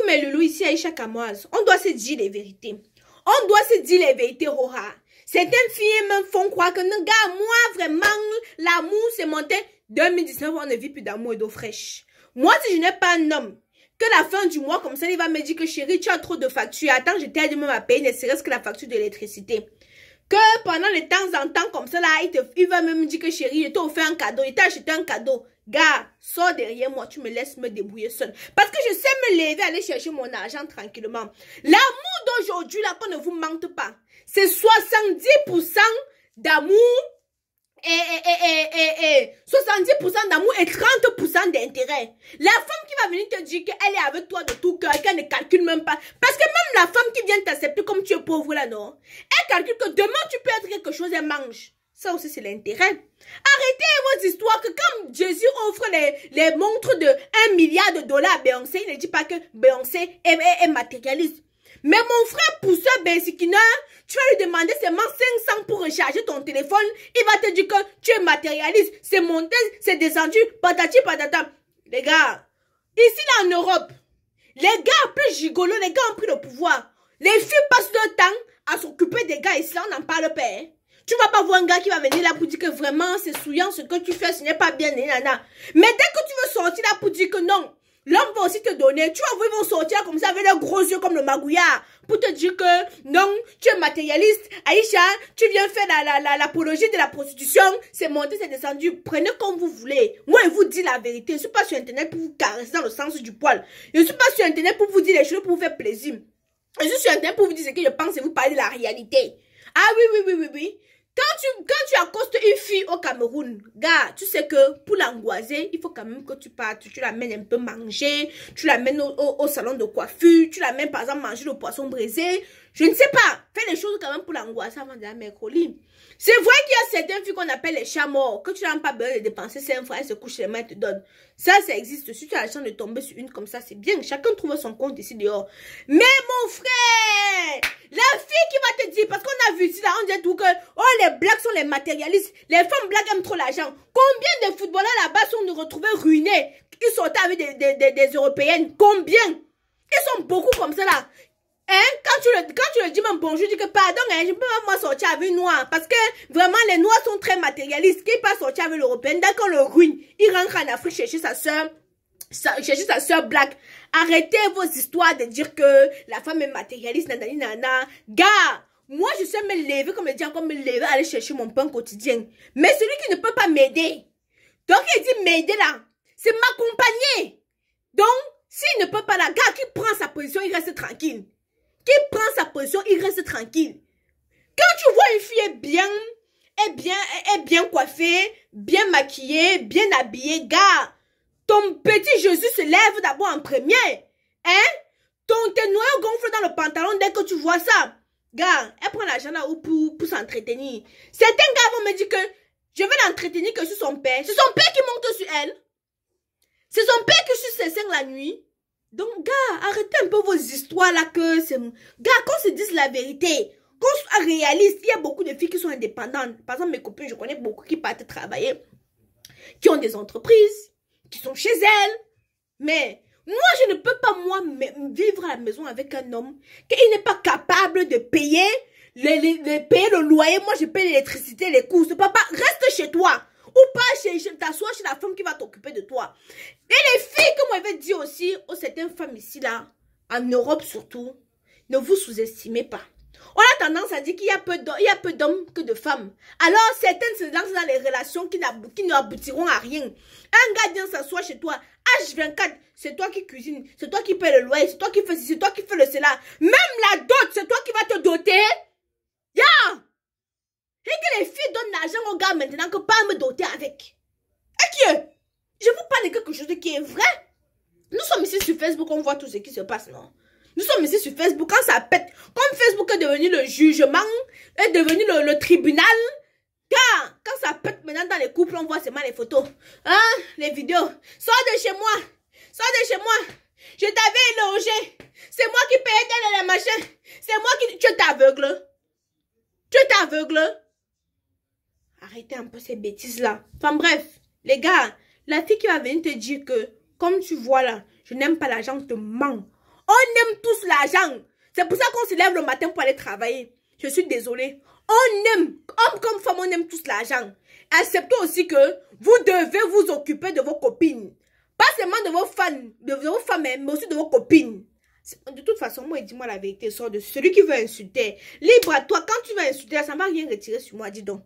mes loulous ici à Aïcha Kamoise, on doit se dire les vérités. On doit se dire les vérités, Rora. Certaines filles me font croire que, non, gars, moi, vraiment, l'amour, c'est monté. 2019, on ne vit plus d'amour et d'eau fraîche. Moi, si je n'ai pas un homme, que la fin du mois, comme ça, il va me dire que chérie, tu as trop de factures. Attends, je t'aide même à payer, ne serait-ce que la facture d'électricité. Que pendant les temps en temps, comme ça, là, il va même me dire que chérie, je t'ai offert un cadeau, il t'a acheté un cadeau. Gars, sors derrière moi, tu me laisses me débrouiller seule. Parce que je sais me lever, aller chercher mon argent tranquillement. L'amour d'aujourd'hui, là, qu'on ne vous mente pas, c'est 70% d'amour et 70% d'amour et 30% d'intérêt. La femme qui va venir te dire qu'elle est avec toi de tout cœur, qu'elle ne calcule même pas. Parce que même la femme qui vient t'accepter comme tu es pauvre là, non? Elle calcule que demain tu peux être quelque chose, elle mange. Ça aussi, c'est l'intérêt. Arrêtez vos histoires que comme Jésus offre les montres de 1 milliard de dollars à Beyoncé, il ne dit pas que Beyoncé est matérialiste. Mais mon frère pousseur Bensikina, tu vas lui demander seulement 500 pour recharger ton téléphone. Il va te dire que tu es matérialiste. C'est monté, c'est descendu, patati patata. Les gars, ici là en Europe, les gars plus gigolos, les gars ont pris le pouvoir. Les filles passent leur temps à s'occuper des gars ici là, on n'en parle pas. Hein. Tu vas pas voir un gars qui va venir là pour dire que vraiment c'est souillant ce que tu fais, ce n'est pas bien, nana. Mais dès que tu veux sortir là pour dire que non, l'homme va aussi te donner. Tu vas voir, ils vont sortir comme ça avec leurs gros yeux comme le magouillard pour te dire que non, tu es matérialiste. Aïcha, tu viens faire l'apologie de la prostitution. C'est monté, c'est descendu. Prenez comme vous voulez. Moi, je vous dis la vérité. Je ne suis pas sur Internet pour vous caresser dans le sens du poil. Je ne suis pas sur Internet pour vous dire les choses pour vous faire plaisir. Je suis sur Internet pour vous dire ce que je pense et vous parler de la réalité. Ah oui. Quand tu accostes une fille au Cameroun, gars, tu sais que pour l'angoiser, il faut quand même que tu partes, tu l'amènes un peu manger, tu l'amènes au salon de coiffure, tu l'amènes par exemple manger le poisson braisé. Je ne sais pas, fais les choses quand même pour l'angoisser avant de la mettre au lit. C'est vrai qu'il y a certaines filles qu'on appelle les chats morts, que tu n'as pas besoin de dépenser 5 francs, elles se couchent les mains et te donnent. Ça existe. Si tu as la chance de tomber sur une comme ça, c'est bien. Chacun trouve son compte ici dehors. Mais mon frère, la fille qui va te dire, parce qu'on a vu ici là, on dit tout que, oh, les blacks sont les matérialistes. Les femmes blagues aiment trop l'argent. Combien de footballeurs là-bas sont retrouvés ruinés? Ils sortaient avec des Européennes. Combien? Ils sont beaucoup comme ça là. Hein? Quand tu le dis même bonjour, dis que pardon, hein, je peux même moi sortir avec une noire. Parce que vraiment, les noirs sont très matérialistes. Qui pas sortir avec l'européenne, dès qu'on le ruine, il rentre en Afrique chercher sa soeur black. Arrêtez vos histoires de dire que la femme est matérialiste, nanani nana. Gars, moi je sais me lever, comme je dis encore, me lever, aller chercher mon pain quotidien. Mais celui qui ne peut pas m'aider, donc il dit m'aider là, c'est m'accompagner. Donc, s'il ne peut pas là, gars, qui prend sa position, il reste tranquille. Qui prend sa position, il reste tranquille. Quand tu vois une fille est bien coiffée, bien maquillée, bien habillée, gars, ton petit Jésus se lève d'abord en premier. Hein? Tes noyaux gonflent dans le pantalon dès que tu vois ça. Gars, elle prend l'argent là pour s'entretenir. Certains gars vont me dire que je vais l'entretenir que sur son père. C'est son père qui monte sur elle. C'est son père qui suce ses seins la nuit. Donc, gars, arrêtez un peu vos histoires là que c'est... Gars, qu'on se dise la vérité, qu'on soit réaliste, il y a beaucoup de filles qui sont indépendantes. Par exemple, mes copines, je connais beaucoup qui partent travailler, qui ont des entreprises, qui sont chez elles. Mais moi, je ne peux pas, moi, vivre à la maison avec un homme qui n'est pas capable de payer, payer le loyer. Moi, je paye l'électricité, les courses. Papa, reste chez toi. Ou pas t'asseoir chez la femme qui va t'occuper de toi. Et les filles, comme on avait dit aussi, aux certaines femmes ici, là, en Europe surtout, ne vous sous-estimez pas. On a tendance à dire qu'il y a peu d'hommes que de femmes. Alors, certaines se lancent dans les relations qui n'aboutiront à rien. Un gars vient s'asseoir chez toi, H24, c'est toi qui cuisines, c'est toi qui paie le loyer, c'est toi qui fais ceci, c'est toi qui fais le cela. Même la dot, c'est toi qui vas te doter. Yeah! Et que les filles donnent l'argent aux gars maintenant que pas me doter avec. Et qui est? Je vous parle de quelque chose qui est vrai. Nous sommes ici sur Facebook, on voit tout ce qui se passe, non? Nous sommes ici sur Facebook, quand ça pète, comme Facebook est devenu le jugement, est devenu le tribunal, quand ça pète maintenant dans les couples, on voit seulement les photos, hein, les vidéos. Sors de chez moi, je t'avais logé, c'est moi qui payais la machin, c'est moi qui... Tu es aveugle? Arrêtez un peu ces bêtises-là. Enfin bref, les gars, la fille qui va venir te dire que, comme tu vois là, je n'aime pas l'argent, te ment. On aime tous l'argent. C'est pour ça qu'on se lève le matin pour aller travailler. Je suis désolée. On aime, homme comme femme, on aime tous l'argent. Acceptez aussi que vous devez vous occuper de vos copines. Pas seulement de vos femmes, mais aussi de vos copines. De toute façon, moi, dis-moi la vérité, sort de celui qui veut insulter. Libre à toi, quand tu vas insulter, ça ne va rien retirer sur moi, dis donc.